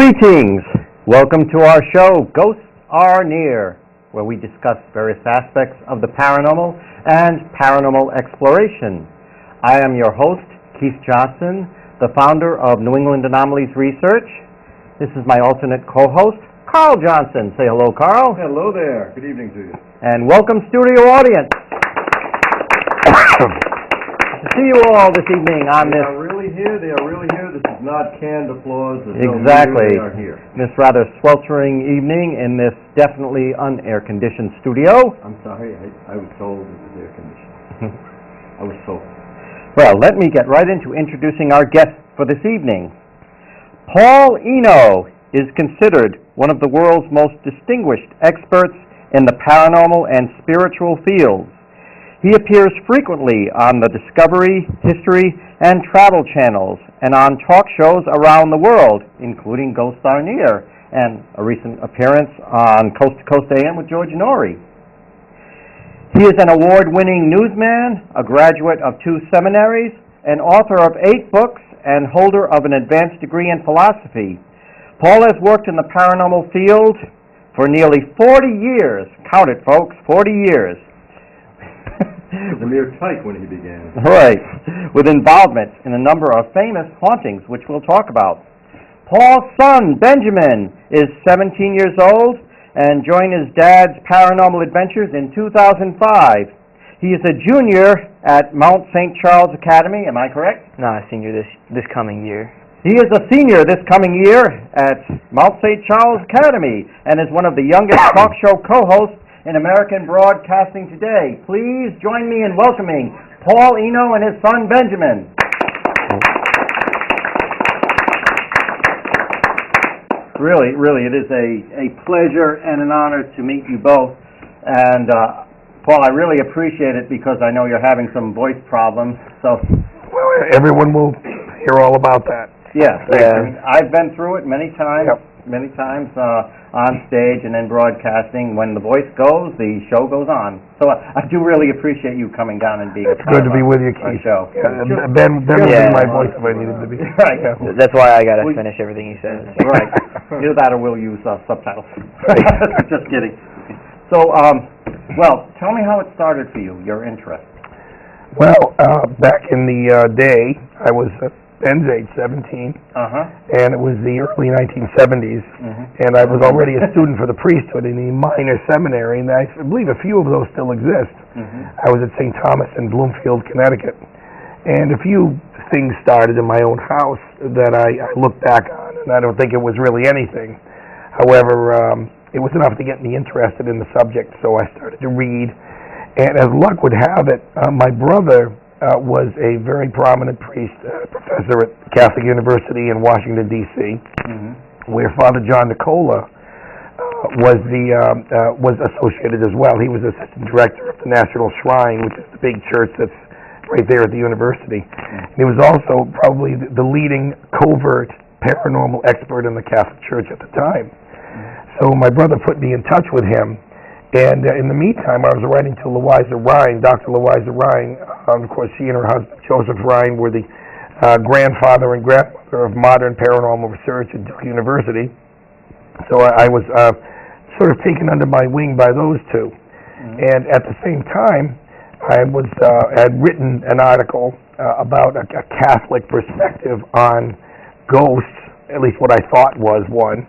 Greetings! Welcome to our show, Ghosts Are Near, where we discuss various aspects of the paranormal and paranormal exploration. I am your host, Keith Johnson, the founder of New England Anomalies Research. This is my alternate co-host, Carl Johnson. Say hello, Carl. Hello there. Good evening to you. And welcome, studio audience. To see you all this evening on this... They are really here. They are really here. This is not canned applause. Exactly. They are here. This rather sweltering evening in this definitely un-air-conditioned studio. I'm sorry. I was told it was air conditioned. I was told. Well, let me get right into introducing our guest for this evening. Paul Eno is considered one of the world's most distinguished experts in the paranormal and spiritual fields. He appears frequently on the Discovery, History, and Travel channels and on talk shows around the world, including Ghosts Are Near and a recent appearance on Coast to Coast AM with George N.E.A.R. He is an award-winning newsman, a graduate of 2 seminaries, an author of 8 books, and holder of an advanced degree in philosophy. Paul has worked in the paranormal field for nearly 40 years. Count it, folks, 40 years. He was a mere tyke when he began. Right, with involvement in a number of famous hauntings, which we'll talk about. Paul's son, Benjamin, is 17 years old and joined his dad's paranormal adventures in 2005. He is a junior at Mount St. Charles Academy, am I correct? No, a senior this coming year. He is a senior this coming year at Mount St. Charles Academy and is one of the youngest talk show co-hosts in American broadcasting today. Please join me in welcoming Paul Eno and his son Benjamin. Really, it is a pleasure and an honor to meet you both. And Paul, I really appreciate it because I know you're having some voice problems. So, well, everyone will hear all about that. Yeah. I've been through it many times. Yep. Many times on stage and in broadcasting. When the voice goes, the show goes on. So I do really appreciate you coming down and being a part good to be with you, Keith. Show. Yeah, Ben will be my voice if I need him to be. Right. Yeah. That's why I got to finish everything he says. Right. Either that or we'll use subtitles. Just kidding. So, well, tell me how it started for you, your interest. Well, back in the day, I was Ben's age, 17, and it was the early 1970s, and I was already a student for the priesthood in the minor seminary, and I believe a few of those still exist. I was at St. Thomas in Bloomfield, Connecticut, and a few things started in my own house that I look back on, and I don't think it was really anything. However, it was enough to get me interested in the subject, so I started to read, and as luck would have it, my brother was a very prominent priest, professor at Catholic University in Washington, D.C., where Father John Nicola was associated as well. He was assistant director of the National Shrine, which is the big church that's right there at the university. He was also probably the leading covert paranormal expert in the Catholic Church at the time. So my brother put me in touch with him. And in the meantime, I was writing to Louisa Rhine, Dr. Louisa Rhine. Of course, she and her husband, Joseph Rhine, were the grandfather and grandmother of modern paranormal research at Duke University. So I was sort of taken under my wing by those two. And at the same time, I had written an article about a Catholic perspective on ghosts, at least what I thought was one.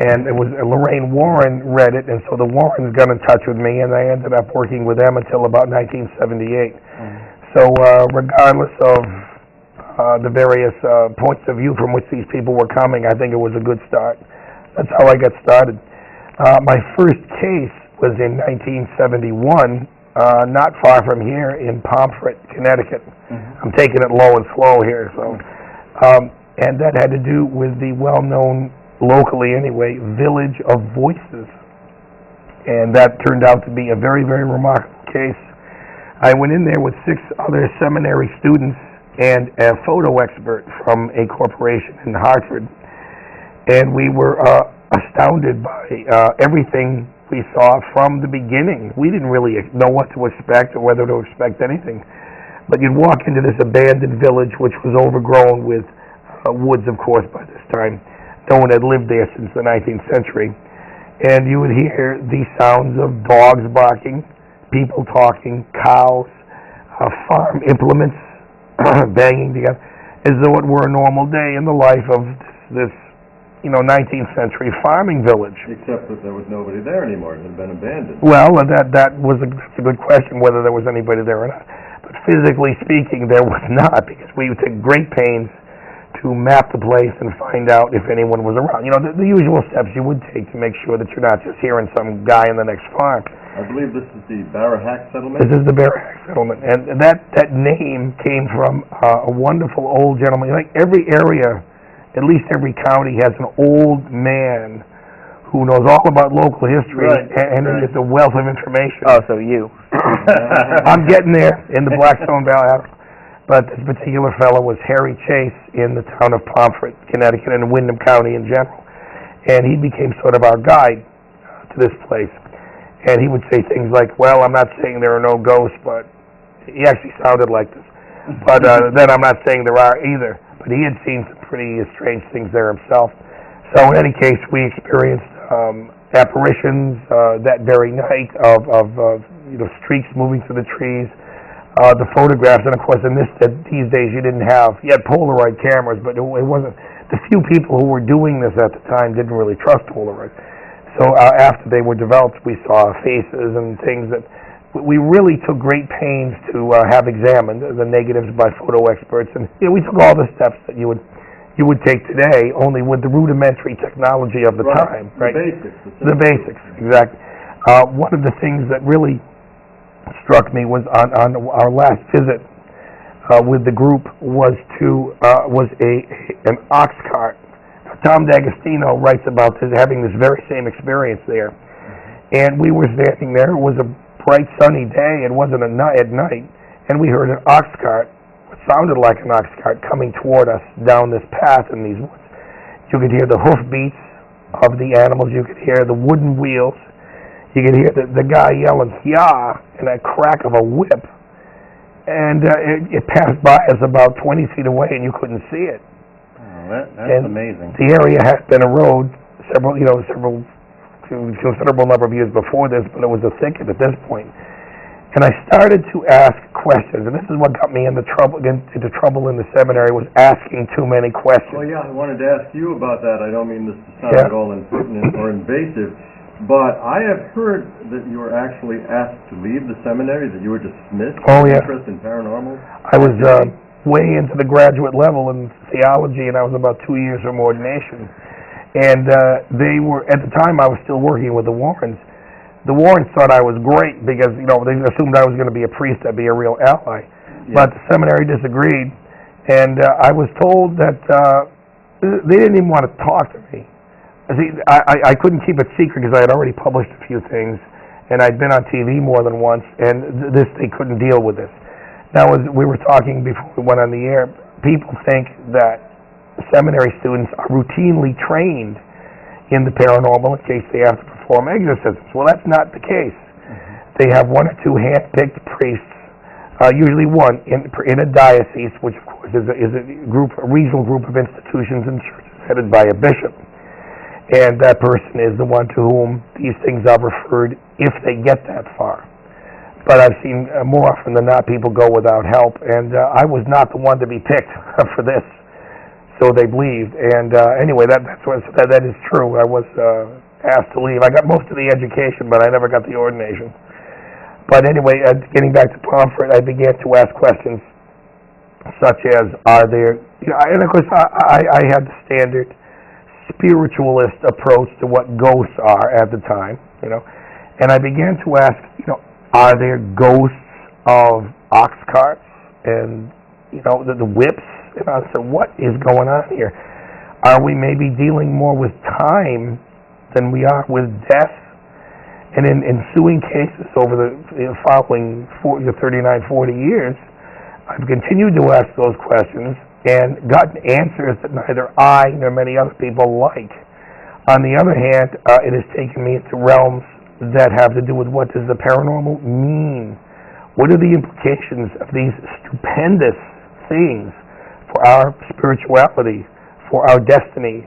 And it was Lorraine Warren read it, and so the Warrens got in touch with me, and I ended up working with them until about 1978. So regardless of the various points of view from which these people were coming, I think it was a good start. That's how I got started. My first case was in 1971, not far from here in Pomfret, Connecticut. I'm taking it low and slow here. So, and that had to do with the well-known, locally anyway, Village of Voices. And that turned out to be a very, very remarkable case. I went in there with 6 other seminary students and a photo expert from a corporation in Hartford. And we were astounded by everything we saw from the beginning. We didn't really know what to expect or whether to expect anything. But you'd walk into this abandoned village, which was overgrown with woods, of course, by this time. no one had lived there since the 19th century. And you would hear the sounds of dogs barking, people talking, cows, farm implements banging together, as though it were a normal day in the life of this 19th century farming village. Except that there was nobody there anymore. It had been abandoned. Well, that was a good question, whether there was anybody there or not. But physically speaking, there was not, because we took great pains to map the place and find out if anyone was around. The usual steps you would take to make sure that you're not just hearing some guy in the next farm. I believe this is the Barahak settlement? This is the Barahak settlement. And that name came from a wonderful old gentleman. Like every area, at least every county, has an old man who knows all about local history, and is a wealth of information. Oh, so you. I'm getting there in the Blackstone Valley. But this particular fellow was Harry Chase in the town of Pomfret, Connecticut, and Windham County in general. And he became sort of our guide to this place. And he would say things like, well, I'm not saying there are no ghosts, but he actually sounded like this. But then I'm not saying there are either. But he had seen some pretty strange things there himself. So in any case, we experienced apparitions that very night of streaks moving through the trees. The photographs, and of course these days you had Polaroid cameras, but it wasn't, the few people who were doing this at the time didn't really trust Polaroid. So after they were developed, we saw faces and things that we really took great pains to have examined, the negatives by photo experts, and we took all the steps that you would take today, only with the rudimentary technology of the time. Right? The basics, exactly. One of the things that really struck me was on our last visit with the group was an ox cart. Tom D'Agostino writes about having this very same experience there, and we were standing there. It was a bright sunny day. It wasn't at night, and we heard an ox cart, what sounded like an ox cart, coming toward us down this path in these woods. You could hear the hoof beats of the animals. You could hear the wooden wheels. You could hear the guy yelling, "Yah!" and a crack of a whip. And it passed by us about 20 feet away, and you couldn't see it. Oh, that's amazing. The area had been a road considerable number of years before this, but it was a thicket at this point. And I started to ask questions, and this is what got me into trouble in the seminary, was asking too many questions. Well, yeah, I wanted to ask you about that. I don't mean this to sound at all impertinent or invasive, but I have heard that you were actually asked to leave the seminary, that you were dismissed for interest in paranormal. I was way into the graduate level in theology, and I was about 2 years from ordination. And they were, at the time I was still working with the Warrens. The Warrens thought I was great because, they assumed I was going to be a priest, I'd be a real ally. Yeah. But the seminary disagreed, and I was told that they didn't even want to talk to me. See, I couldn't keep it secret because I had already published a few things, and I'd been on TV more than once, and they couldn't deal with this. Now, as we were talking before we went on the air, people think that seminary students are routinely trained in the paranormal in case they have to perform exorcisms. Well, that's not the case. Mm-hmm. They have one or two hand-picked priests, usually one in a diocese, which of course is a regional group of institutions and churches headed by a bishop. And that person is the one to whom these things are referred if they get that far. But I've seen more often than not people go without help, and I was not the one to be picked for this. So they believed, and anyway, that is true. I was asked to leave. I got most of the education, but I never got the ordination. But anyway, getting back to Pomfret, I began to ask questions such as, are there, and of course I had the standard spiritualist approach to what ghosts are at the time, and I began to ask, are there ghosts of ox carts and, the whips? And I said, what is going on here? Are we maybe dealing more with time than we are with death? And in ensuing cases over the following 39, 40 years, I've continued to ask those questions and gotten answers that neither I nor many other people like. On the other hand, it has taken me into realms that have to do with what does the paranormal mean? What are the implications of these stupendous things for our spirituality, for our destiny,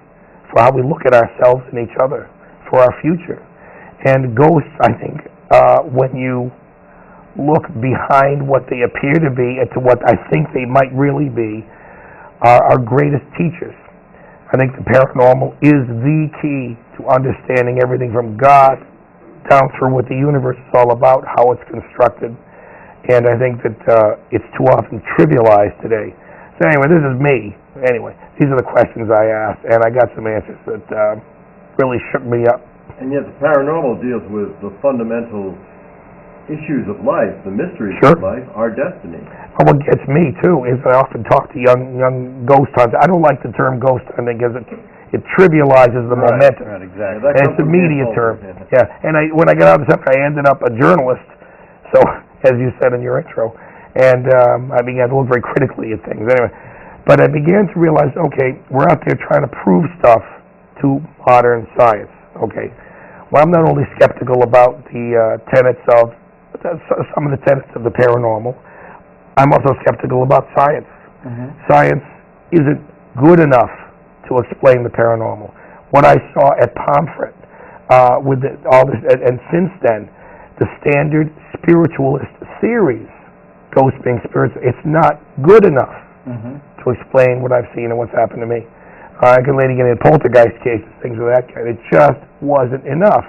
for how we look at ourselves and each other, for our future. And ghosts, I think, when you look behind what they appear to be and to what I think they might really be, are our greatest teachers. I think the paranormal is the key to understanding everything from God down through what the universe is all about, how it's constructed. And I think that it's too often trivialized today. So anyway, this is me. Anyway, these are the questions I asked, and I got some answers that really shook me up. And yet the paranormal deals with the fundamental issues of life, the mysteries Sure. of life, our destiny. Oh, what gets me, too, is I often talk to young ghost hunters. I don't like the term ghost hunting because it trivializes the momentum. Right, exactly. And it's a media term. Yeah, and when I got out of the seminary, I ended up a journalist, so, as you said in your intro, and I began to look very critically at things. Anyway, but I began to realize, okay, we're out there trying to prove stuff to modern science. Okay, well, I'm not only skeptical about the tenets of some of the tenets of the paranormal, I'm also skeptical about science. Mm-hmm. Science isn't good enough to explain the paranormal. What I saw at Pomfret with all this, and since then, the standard spiritualist theories, ghosts being spirits, it's not good enough to explain what I've seen and what's happened to me. I can later get into poltergeist cases, things of that kind. It just wasn't enough.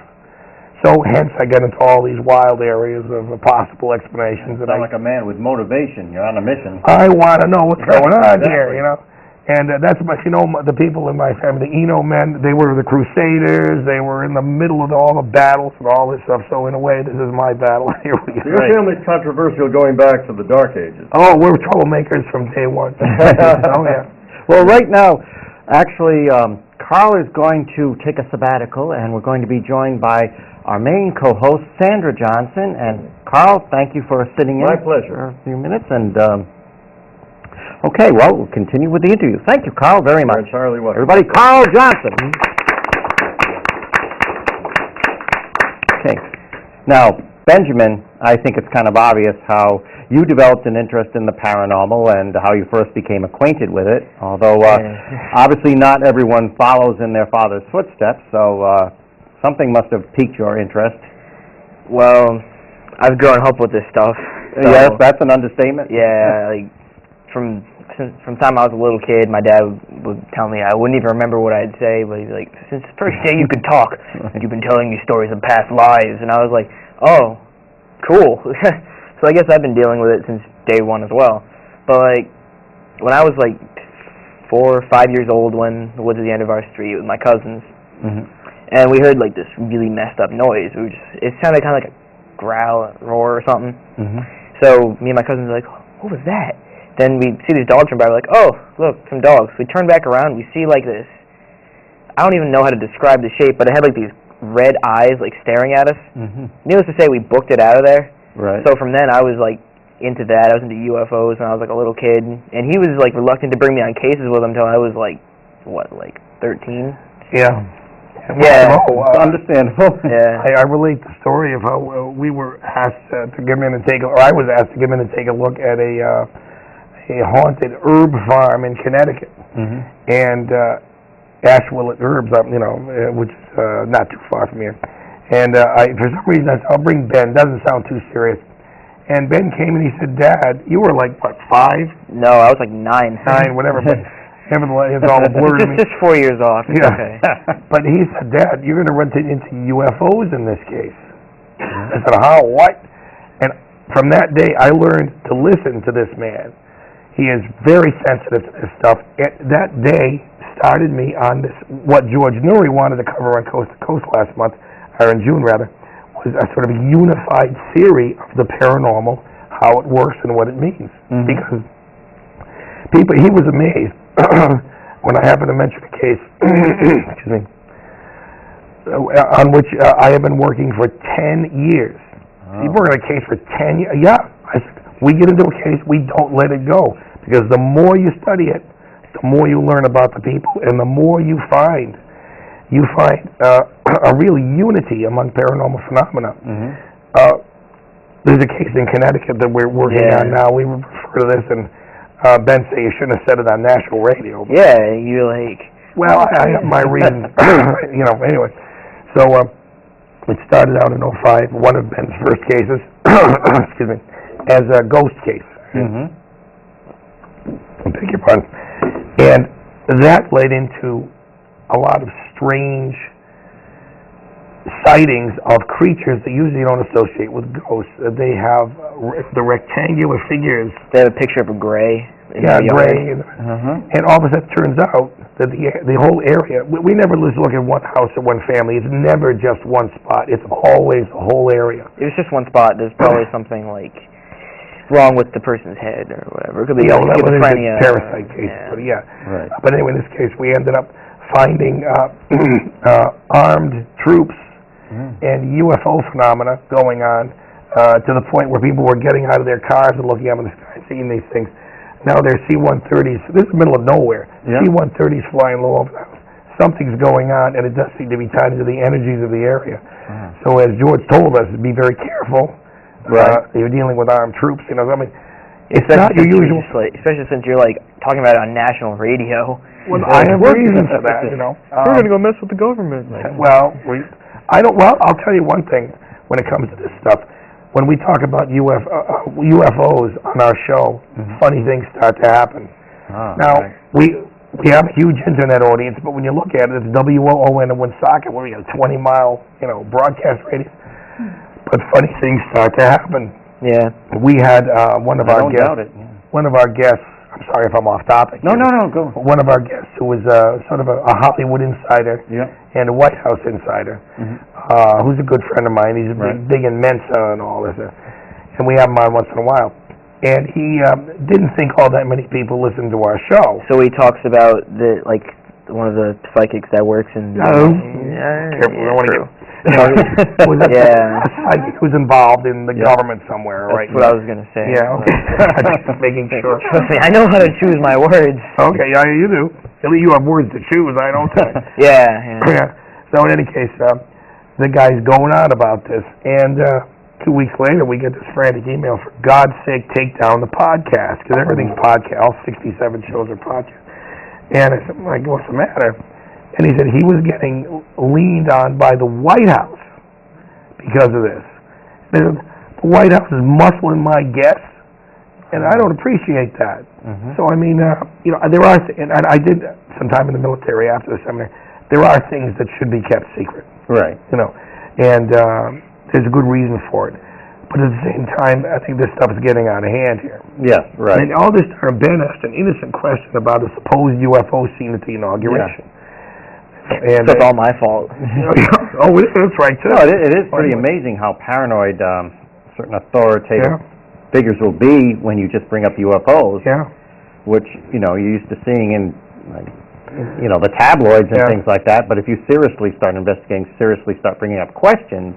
So hence I got into all these wild areas of possible explanations. You sound like a man with motivation. You're on a mission. I want to know what's going on here, you know. And that's much, you know, the people in my family, the Eno men, they were the Crusaders. They were in the middle of all the battles and all this stuff. So in a way, this is my battle. Here we go. So your family's controversial going back to the Dark Ages. Oh, we're troublemakers from day one. Oh, yeah. Well, right now, actually, Carl is going to take a sabbatical, and we're going to be joined by our main co-host, Sandra Johnson. And Carl, thank you for sitting in. My pleasure. For a few minutes. And okay, well, we'll continue with the interview. Thank you, Carl, very much. You're entirely welcome. Everybody, Carl Johnson. Okay. Now, Benjamin, I think it's kind of obvious how you developed an interest in the paranormal and how you first became acquainted with it, although obviously not everyone follows in their father's footsteps, so something must have piqued your interest. Well, I've grown up with this stuff. So, yes, that's an understatement. Yeah, like from the time I was a little kid, my dad would tell me, I wouldn't even remember what I'd say, but he'd be like, since the first day you could talk, you've been telling me stories of past lives. And I was like, oh, cool. So I guess I've been dealing with it since day one as well. But like, when I was like 4 or 5 years old, when the woods at the end of our street with my cousins, and we heard like this really messed up noise. It sounded kind of like a growl, roar or something. So me and my cousins were like, what was that? Then we see these dogs run by, we're like, oh, look, some dogs. We turn back around, we see like this, I don't even know how to describe the shape, but it had like these red eyes like staring at us. Needless to say, we booked it out of there. Right. So from then I was like into that. I was into UFOs when I was like a little kid, and he was like reluctant to bring me on cases with him until I was like, what, like 13? Yeah. Yeah. Well, understandable. Yeah. I relate the story of how we were asked to come in and or I was asked to come in and take a look at a haunted herb farm in Connecticut, and Ashwillet Herbs, which is not too far from here. And for some reason I said, I'll bring Ben. Doesn't sound too serious. And Ben came and he said, Dad, you were like, what, 5? No, I was like 9. 9, whatever, but nevertheless, it's all a blur to me. Just 4 years off. It's okay. But he said, Dad, you're going to run into UFOs in this case. I said, how? What? And from that day, I learned to listen to this man. He is very sensitive to this stuff. That day started me on this, what George N.E.A.R wanted to cover on Coast to Coast last month, or in June rather, was a sort of a unified theory of the paranormal, how it works and what it means. Because he was amazed when I happened to mention a case, excuse me, on which I have been working for 10 years. You've worked on a case for 10 years? Yeah. I said, we get into a case, we don't let it go. Because the more you study it, the more you learn about the people, and the more you find a real unity among paranormal phenomena. There's a case in Connecticut that we're working on now. We refer to this, and Ben said you shouldn't have said it on national radio. Yeah, you're like, Well, I have my reasons. Anyway. So it started out in '05, one of Ben's first cases, excuse me, as a ghost case. Mm-hmm. I beg your pardon. And that led into a lot of strange sightings of creatures that usually don't associate with ghosts. They have the rectangular figures. They have a picture of a gray. Gray. And all of a sudden it turns out that the whole area, we never just look at one house or one family. It's never just one spot. It's always the whole area. It was just one spot. There's probably something like wrong with the person's head or whatever. It could be that was a schizophrenia. Parasite case. Yeah. Right. But anyway, in this case, we ended up finding armed troops and UFO phenomena going on to the point where people were getting out of their cars and looking up in the sky and seeing these things. Now they're C-130s. This is the middle of nowhere. Yeah. C-130s flying low over the house. Something's going on, and it does seem to be tied into the energies of the area. So as George told us, be very careful. Right. You're dealing with armed troops. I mean, it's not your usual. Especially since you're talking about it on national radio. Well, I have reasons for that. We're going to go mess with the government. Well, I'll tell you one thing when it comes to this stuff. When we talk about UFOs on our show, funny things start to happen. Now, we have a huge internet audience, but when you look at it, it's WOON in Woonsocket, where we got a 20-mile, broadcast radius. But funny things start to happen. Yeah. We had one of our guests. Doubt it. Yeah. One of our guests. I'm sorry if I'm off topic. No, go. One of our guests who was sort of a Hollywood insider and a White House insider, who's a good friend of mine. He's big in Mensa and all this. And we have him on once in a while. And he didn't think all that many people listened to our show. So he talks about one of the psychics that works in... Careful, I don't want to get... a psychic who's involved in the government somewhere, right? That's what I was going to say. Yeah, okay. Just making sure. Trust me, I know how to choose my words. Okay, yeah, you do. At least you have words to choose, I don't think. Yeah. So in any case, the guy's going on about this, and 2 weeks later we get this frantic email, for God's sake, take down the podcast, because everything's podcast, all 67 shows are podcast. And I said, what's the matter? And he said he was getting leaned on by the White House because of this. The White House is muscling my guests, and I don't appreciate that. So, I mean, there are, and I did some time in the military after the seminary, there are things that should be kept secret. Right. And there's a good reason for it. But at the same time, I think this stuff is getting out of hand here. Yes, right. And all this time, Ben asked an innocent question about a supposed UFO scene at the inauguration. Yeah. And it's all my fault. That's right, too. No, it is pretty amazing how paranoid certain authoritative figures will be when you just bring up UFOs. Yeah. Which, you're used to seeing in, the tabloids and things like that. But if you seriously start investigating, seriously start bringing up questions,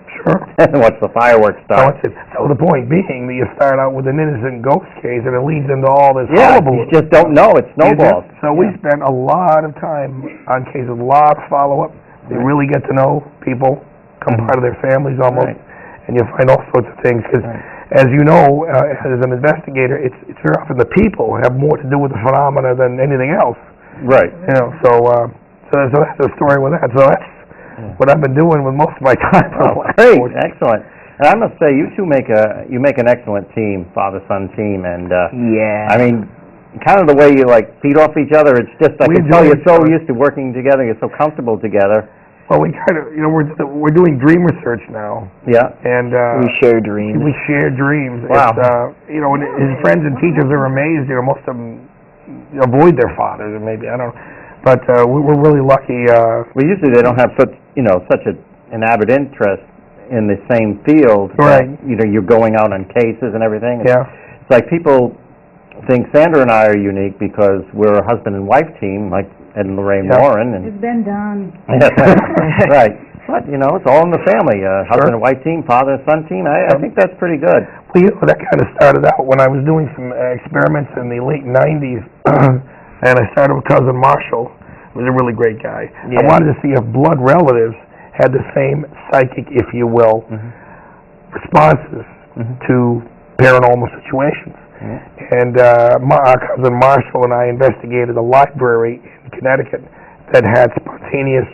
once the fireworks start. So the point being that you start out with an innocent ghost case and it leads into all this you just don't know. It snowballs. So we spent a lot of time on cases, a lot of follow-up. You really get to know people, become part of their families almost, and you'll find all sorts of things. Because, as you know, as an investigator, it's very often the people have more to do with the phenomena than anything else. Right. So that's the story with that. So that's what I've been doing with most of my time. Great, excellent. And I must say, you two make an excellent team, father-son team, and I mean, kind of the way you feed off each other. It's just I can tell you're so used to working together. You're so comfortable together. Well, we kind of, we're doing dream research now. Yeah. And we share dreams. We share dreams. Wow. And his friends and teachers are amazed. Most of them avoid their fathers, or maybe I don't know. But we're really lucky. Well, usually they don't have such an avid interest in the same field. Right. You're going out on cases and everything. It's like people think Sandra and I are unique because we're a husband and wife team, like Ed and Lorraine Warren. And it's been done. Right. But, it's all in the family. Husband and wife team, father and son team. I think that's pretty good. Well, that kind of started out when I was doing some experiments in the late 90s, and I started with Cousin Marshall, who was a really great guy. I wanted to see if blood relatives had the same psychic, if you will, responses to paranormal situations. And our cousin Marshall and I investigated a library in Connecticut that had spontaneous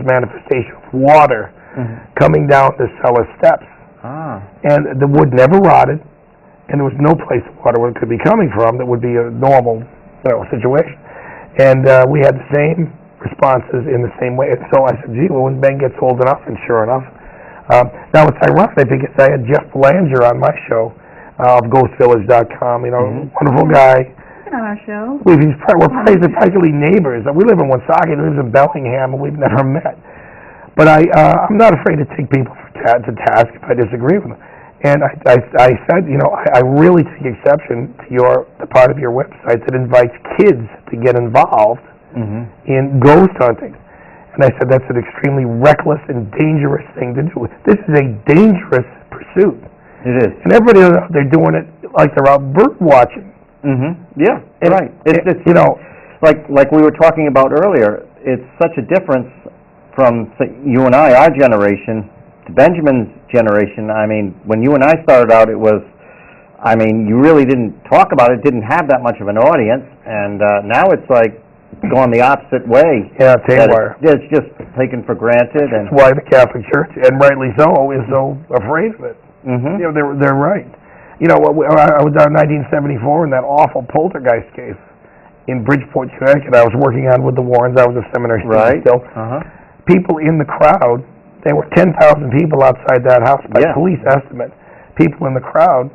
manifestation of water coming down the cellar steps. And the wood never rotted, and there was no place the water could be coming from that would be a normal, situation. And we had the same responses in the same way. And so I said, gee, well, when Ben gets old enough, and sure enough. Now it's ironic because I had Jeff Belanger on my show of GhostVillage.com, wonderful guy. On our show. We're practically neighbors. We live in Woonsocket, he lives in Bellingham, and we've never met. But I'm not afraid to take people to task if I disagree with them. And I said, I really take exception to the part of your website that invites kids to get involved in ghost hunting. And I said that's an extremely reckless and dangerous thing to do. This is a dangerous pursuit. It is. And everybody out there doing it like they're out bird watching. Yeah, right. It's like we were talking about earlier, it's such a difference from you and I, our generation, to Benjamin's generation. I mean, when you and I started out, it was, you really didn't talk about it, didn't have that much of an audience, and now it's like going the opposite way. Yeah, haywire. It's just taken for granted. And that's why the Catholic Church, and rightly so, is so afraid of it. They're right. I was down in 1974 in that awful poltergeist case in Bridgeport, Connecticut. I was working on with the Warrens. I was a seminary student still. People in the crowd, there were 10,000 people outside that house by police estimate. People in the crowd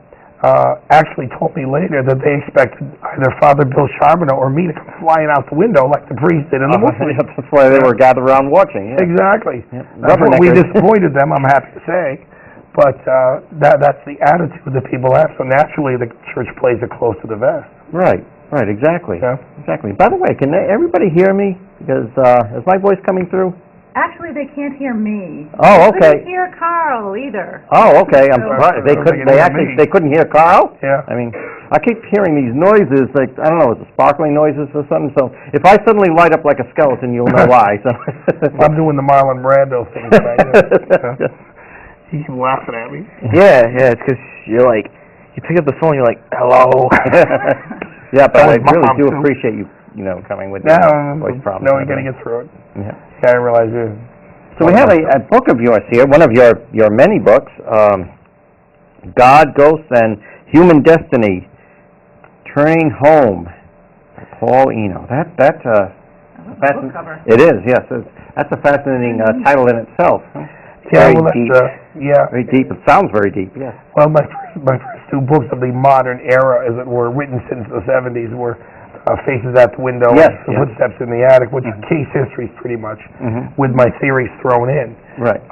actually told me later that they expected either Father Bill Charbonneau or me to come flying out the window like the priest did in the movie. That's why they were gathered around watching. Yeah. Exactly. We disappointed them, I'm happy to say. But that's the attitude that people have. So naturally, the church plays it close to the vest. Right, exactly. Yeah. Exactly. By the way, can everybody hear me? Because is my voice coming through? Actually, they can't hear me. Oh, okay. They couldn't hear Carl either. Oh, okay. I'm surprised. They couldn't hear Carl? Yeah. I keep hearing these noises, like, I don't know, is it sparkling noises or something? So if I suddenly light up like a skeleton, you'll know why. So I'm doing the Marlon Brando thing tonight. You keep laughing at me. Yeah, it's because you pick up the phone, you're like, hello. Yeah, but I really do appreciate you, coming with your voice problems. No, you got to get through it. Yeah. I realize it. So we have a book of yours here, one of your many books, God, Ghosts, and Human Destiny, Turning Home, Paul Eno. That's a book cover. It is, yes. That's a fascinating title in itself. Yeah, very deep. Very deep. It sounds very deep. Yeah. Well, my first two books of the modern era, as it were, written since the 70s, were Faces at the Window, Footsteps in the Attic, which is case histories pretty much, with my theories thrown in. Right.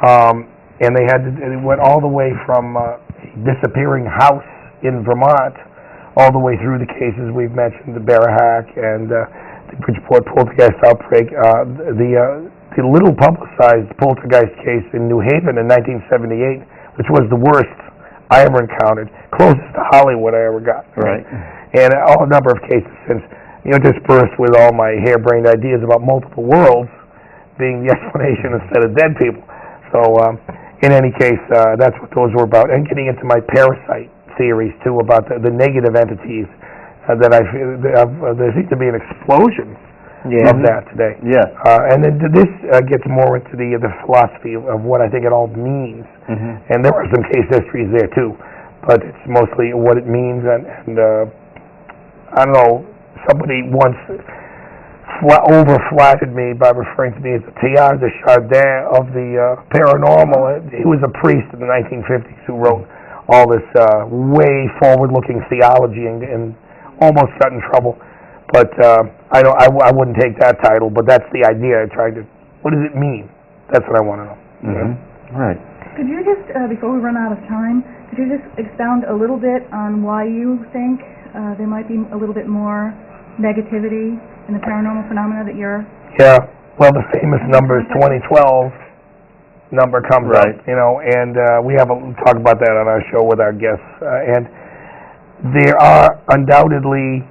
And it went all the way from a disappearing house in Vermont, all the way through the cases we've mentioned, the Barahack and the Bridgeport poltergeist outbreak, the little publicized poltergeist case in New Haven in 1978, which was the worst I ever encountered, closest to Hollywood I ever got. Right. And a number of cases since, dispersed with all my harebrained ideas about multiple worlds being the explanation instead of dead people. So, in any case, that's what those were about. And getting into my parasite theories, too, about the negative entities that there seems to be an explosion of that today. Yes. And then this gets more into the philosophy of what I think it all means. And there are some case histories there too, but it's mostly what it means. And I don't know, somebody once over-flattered me by referring to me as the Teilhard de Chardin of the paranormal. He was a priest in the 1950s who wrote all this way forward-looking theology and almost got in trouble. But I wouldn't take that title, but that's the idea. What does it mean? That's what I want to know. Right. Could you just, before we run out of time, could you just expound a little bit on why you think there might be a little bit more negativity in the paranormal phenomena that you're... Yeah, well, the famous number is 2012 number comes up, and we talk about that on our show with our guests. And there are undoubtedly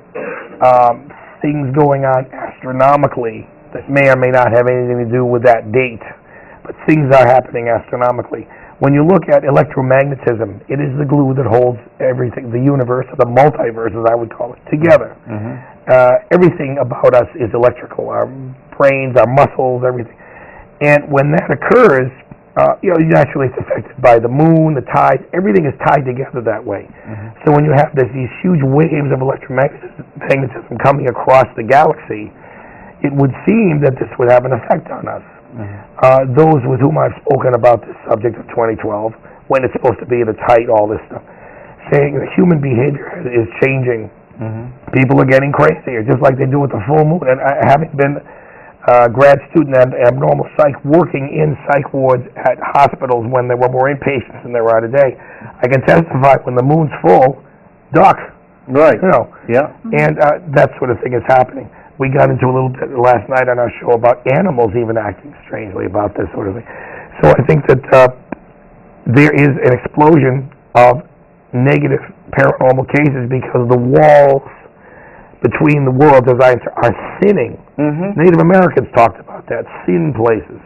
things going on astronomically that may or may not have anything to do with that date, but things are happening astronomically. when you look at electromagnetism, it is the glue that holds everything, the universe, or the multiverse, as I would call it, together. Everything about us is electrical, our brains, our muscles, everything. And when that occurs, naturally it's affected by the moon, the tides, everything is tied together that way. So when you have these huge waves of electromagnetism coming across the galaxy, it would seem that this would have an effect on us. Those with whom I've spoken about this subject of 2012, when it's supposed to be the tight, all this stuff, saying that human behavior is changing. People are getting crazier, just like they do with the full moon. And having been grad student at abnormal psych, working in psych wards at hospitals when there were more inpatients than there are today, I can testify when the moon's full, duck. Right. Yeah. And that sort of thing is happening. We got into a little bit last night on our show about animals even acting strangely about this sort of thing. So I think that there is an explosion of negative paranormal cases because the walls between the worlds, as I are thinning. Native Americans talked about that, thin places.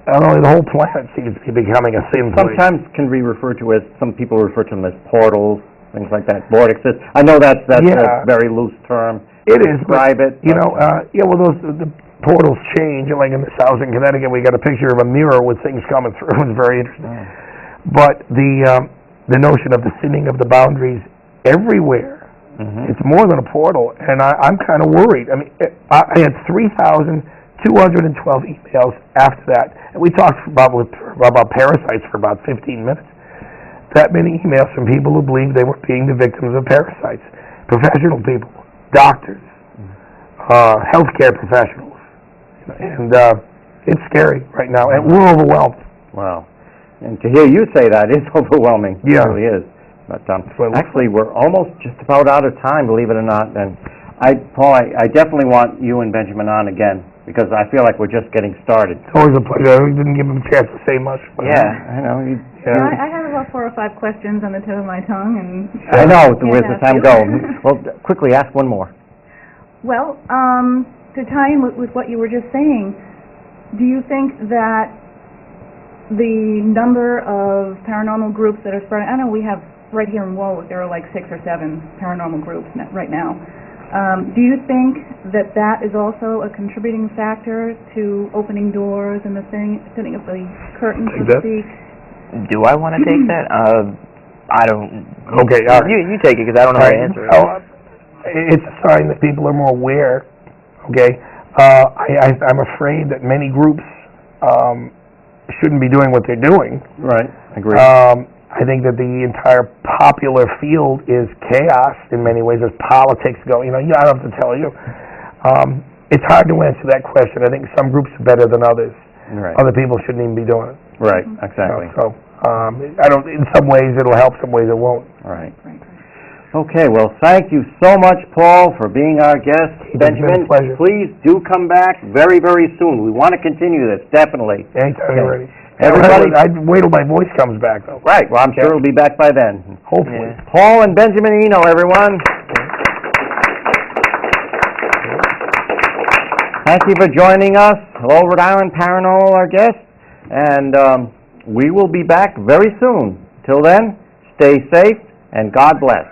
Not only the whole planet seems to be becoming a thin place. Sometimes can be referred to as, some people refer to them as portals, things like that, vortexes. I know that's a very loose term. It is, describe it. The portals change. Like in this house in Connecticut, we got a picture of a mirror with things coming through. It's very interesting. But the notion of the thinning of the boundaries everywhere, it's more than a portal, and I'm kind of worried. I mean, I had 3,212 emails after that, and we talked about parasites for about 15 minutes. That many emails from people who believed they were being the victims of parasites. Professional people, doctors, healthcare professionals, and it's scary right now, and we're overwhelmed. Wow. And to hear you say that is overwhelming. Yeah. It really is. But actually, we're almost just about out of time, believe it or not. And Paul, I definitely want you and Benjamin on again, because I feel like we're just getting started. It's always a pleasure. I didn't give him a chance to say much. Yeah, I know. I have about 4 or 5 questions on the tip of my tongue, and I know. Where's the time go? Well, quickly, ask one more. Well, to tie in with what you were just saying, do you think that the number of paranormal groups that are spreading, I know we have, right here in Warwick, there are like 6 or 7 paranormal groups right now. Do you think that that is also a contributing factor to opening doors and the thinning of the curtain, so to speak? Do I want to take that? I don't. Okay, all right. You take it, because I don't know how to answer it. It's a sign that people are more aware. Okay, I'm afraid that many groups shouldn't be doing what they're doing. Right, agree. I think that the entire popular field is chaos in many ways as politics go. I don't have to tell you. It's hard to answer that question. I think some groups are better than others. Right. Other people shouldn't even be doing it. Right, exactly. I don't. In some ways it'll help, some ways it won't. Right. Okay, well, thank you so much, Paul, for being our guest. Benjamin, please do come back very, very soon. We want to continue this, definitely. Anytime you're ready. Everybody, I'd wait till my voice comes back, though. Right, well, I'm sure it'll be back by then. Hopefully. Yeah. Paul and Benjamin Eno, everyone. Thank you for joining us. Hello, Rhode Island Paranormal, our guest. And we will be back very soon. Till then, stay safe and God bless.